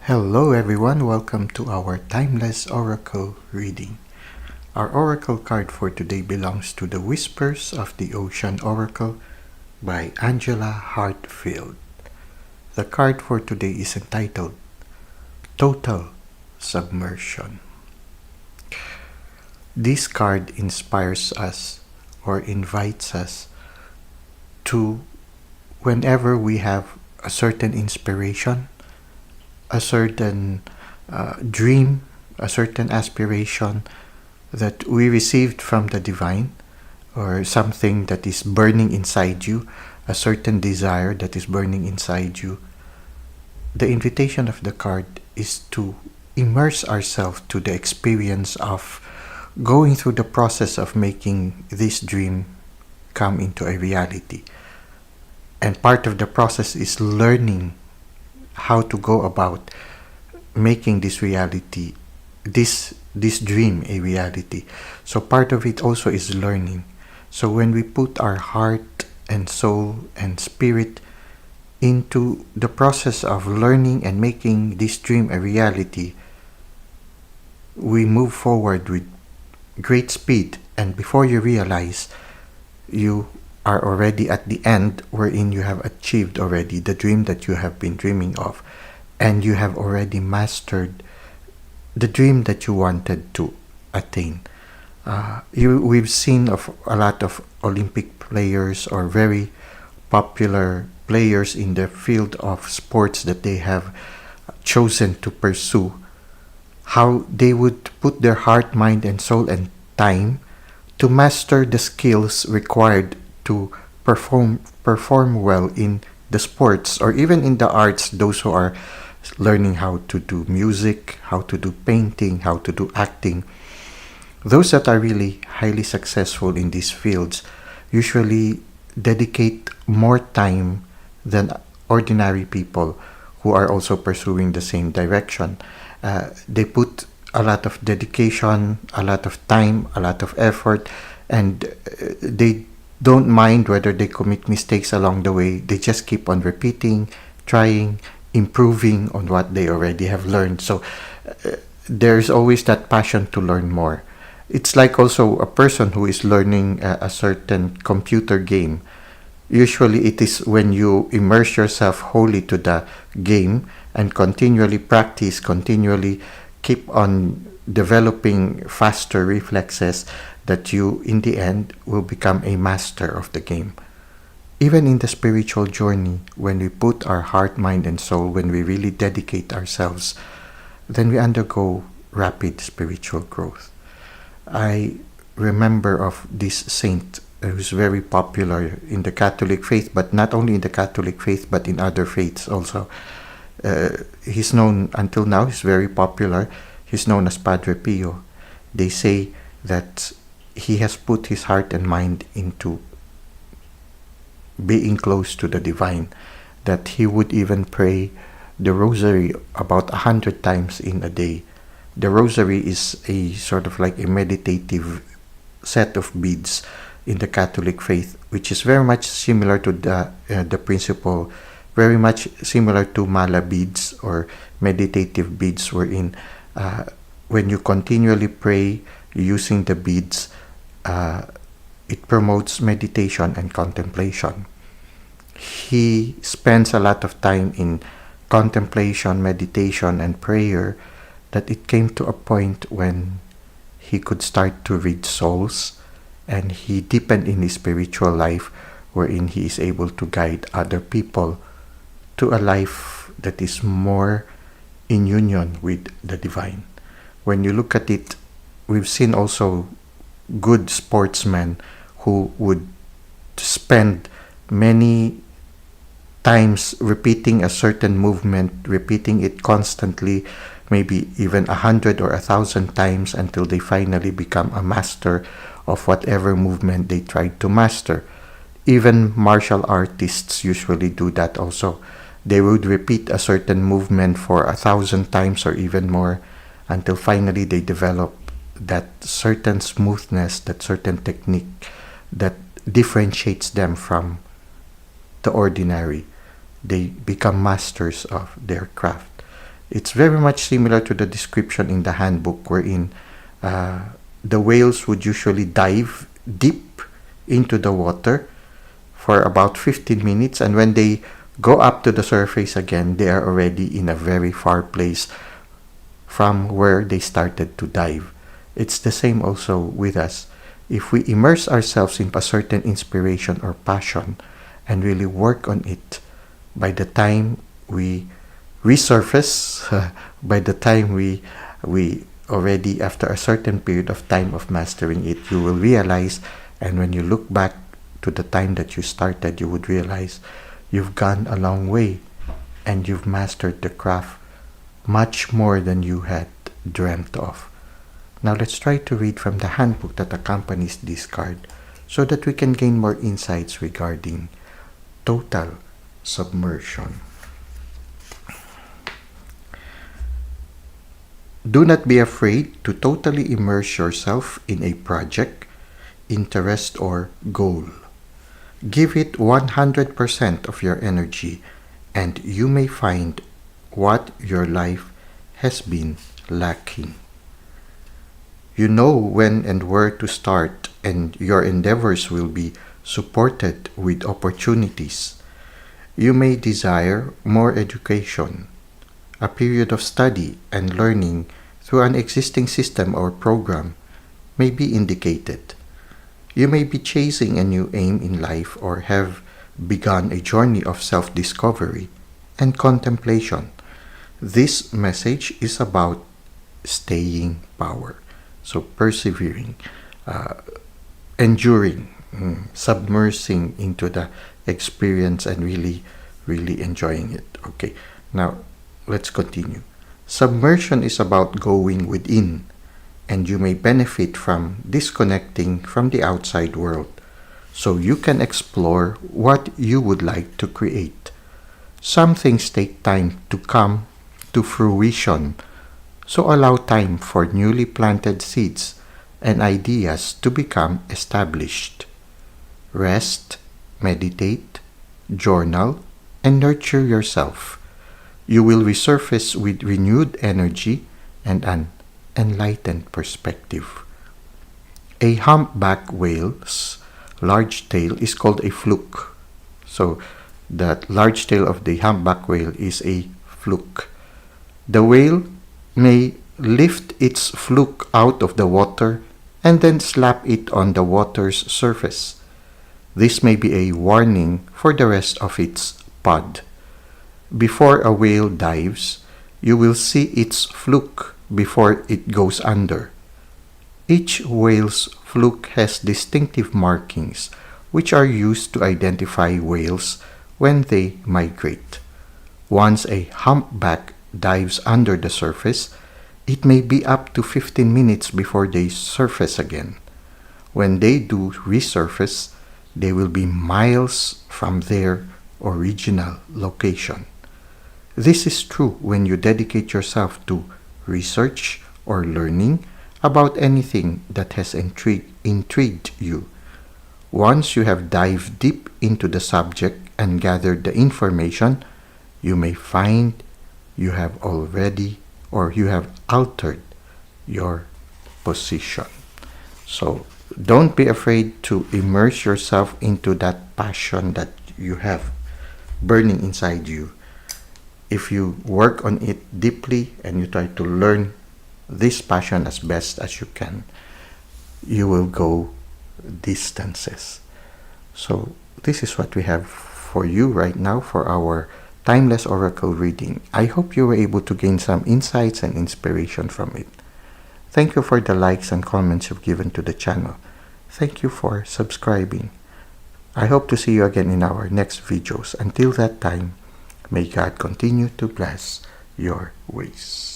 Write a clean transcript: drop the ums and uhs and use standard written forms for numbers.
Hello everyone, welcome to our Timeless Oracle reading. Our oracle card for today belongs to the Whispers of the Ocean Oracle by Angela Hartfield. The card for today is entitled Total Submersion. This card inspires us or invites us to, whenever we have a certain inspiration, a certain dream, a certain aspiration that we received from the divine, or something that is burning inside you, a certain desire that is burning inside you. The invitation of the card is to immerse ourselves to the experience of going through the process of making this dream come into a reality. And part of the process is learning how to go about making this reality, this dream a reality. So part of it also is learning. So when we put our heart and soul and spirit into the process of learning and making this dream a reality, we move forward with great speed, and before you realize, you are already at the end, wherein you have achieved already the dream that you have been dreaming of, and you have already mastered the dream that you wanted to attain. We've seen of a lot of Olympic players or very popular players in the field of sports that they have chosen to pursue, how they would put their heart, mind, and soul and time to master the skills required to perform well in the sports, or even in the arts. Those who are learning how to do music, how to do painting, how to do acting, those that are really highly successful in these fields usually dedicate more time than ordinary people who are also pursuing the same direction. They put a lot of dedication, a lot of time, a lot of effort, and they don't mind whether they commit mistakes along the way. They just keep on repeating, trying, improving on what they already have learned. So there's always that passion to learn more. It's like also a person who is learning a certain computer game. Usually it is when you immerse yourself wholly to the game and continually practice, continually keep on developing faster reflexes, that you in the end will become a master of the game. Even in the spiritual journey, when we put our heart, mind, and soul, when we really dedicate ourselves, then we undergo rapid spiritual growth. I remember of this saint who's very popular in the Catholic faith, but not only in the Catholic faith, but in other faiths also. He's known until now, he's very popular. He's known as Padre Pio. They say that he has put his heart and mind into being close to the divine, that he would even pray the rosary about 100 times in a day. The rosary is a sort of like a meditative set of beads in the Catholic faith, which is very much similar to the principle, very much similar to mala beads or meditative beads, wherein when you continually pray using the beads, it promotes meditation and contemplation. He spends a lot of time in contemplation, meditation, and prayer, that it came to a point when he could start to read souls, and he deepened in his spiritual life, wherein he is able to guide other people to a life that is more in union with the divine. When you look at it, we've seen also good sportsmen who would spend many times repeating a certain movement, repeating it constantly, maybe even 100 or 1,000 times, until they finally become a master of whatever movement they tried to master. Even martial artists usually do that also. They would repeat a certain movement for 1,000 times or even more, until finally they develop that certain smoothness, that certain technique that differentiates them from the ordinary. They become masters of their craft. It's very much similar to the description in the handbook, wherein the whales would usually dive deep into the water for about 15 minutes, and when they go up to the surface again, they are already in a very far place from where they started to dive. It's the same also with us. If we immerse ourselves in a certain inspiration or passion and really work on it, by the time we resurface, by the time we already, after a certain period of time of mastering it, you will realize, and when you look back to the time that you started, you would realize you've gone a long way and you've mastered the craft much more than you had dreamt of. Now let's try to read from the handbook that accompanies this card so that we can gain more insights regarding total submersion. Do not be afraid to totally immerse yourself in a project, interest, or goal. Give it 100% of your energy, and you may find what your life has been lacking. You know when and where to start, and your endeavors will be supported with opportunities. You may desire more education, a period of study and learning through an existing system or program may be indicated. You may be chasing a new aim in life or have begun a journey of self-discovery and contemplation. This message is about staying power. So persevering, enduring, submersing into the experience and really, really enjoying it. Okay, now let's continue. Submersion is about going within, and you may benefit from disconnecting from the outside world so you can explore what you would like to create. Some things take time to come to fruition, so allow time for newly planted seeds and ideas to become established. Rest, meditate, journal, and nurture yourself. You will resurface with renewed energy and an enlightened perspective. A humpback whale's large tail is called a fluke. So, the large tail of the humpback whale is a fluke. The whale may lift its fluke out of the water and then slap it on the water's surface. This may be a warning for the rest of its pod. Before a whale dives, you will see its fluke before it goes under. Each whale's fluke has distinctive markings which are used to identify whales when they migrate. Once a humpback dives under the surface, it may be up to 15 minutes before they surface again. When they do resurface, they will be miles from their original location. This is true when you dedicate yourself to research or learning about anything that has intrigued you. Once you have dived deep into the subject and gathered the information, you may find you have already or you have altered your position. So don't be afraid to immerse yourself into that passion that you have burning inside you. If you work on it deeply and you try to learn this passion as best as you can, you will go distances. So this is what we have for you right now for our Timeless Oracle reading. I hope you were able to gain some insights and inspiration from it. Thank you for the likes and comments you've given to the channel. Thank you for subscribing. I hope to see you again in our next videos. Until that time, may God continue to bless your ways.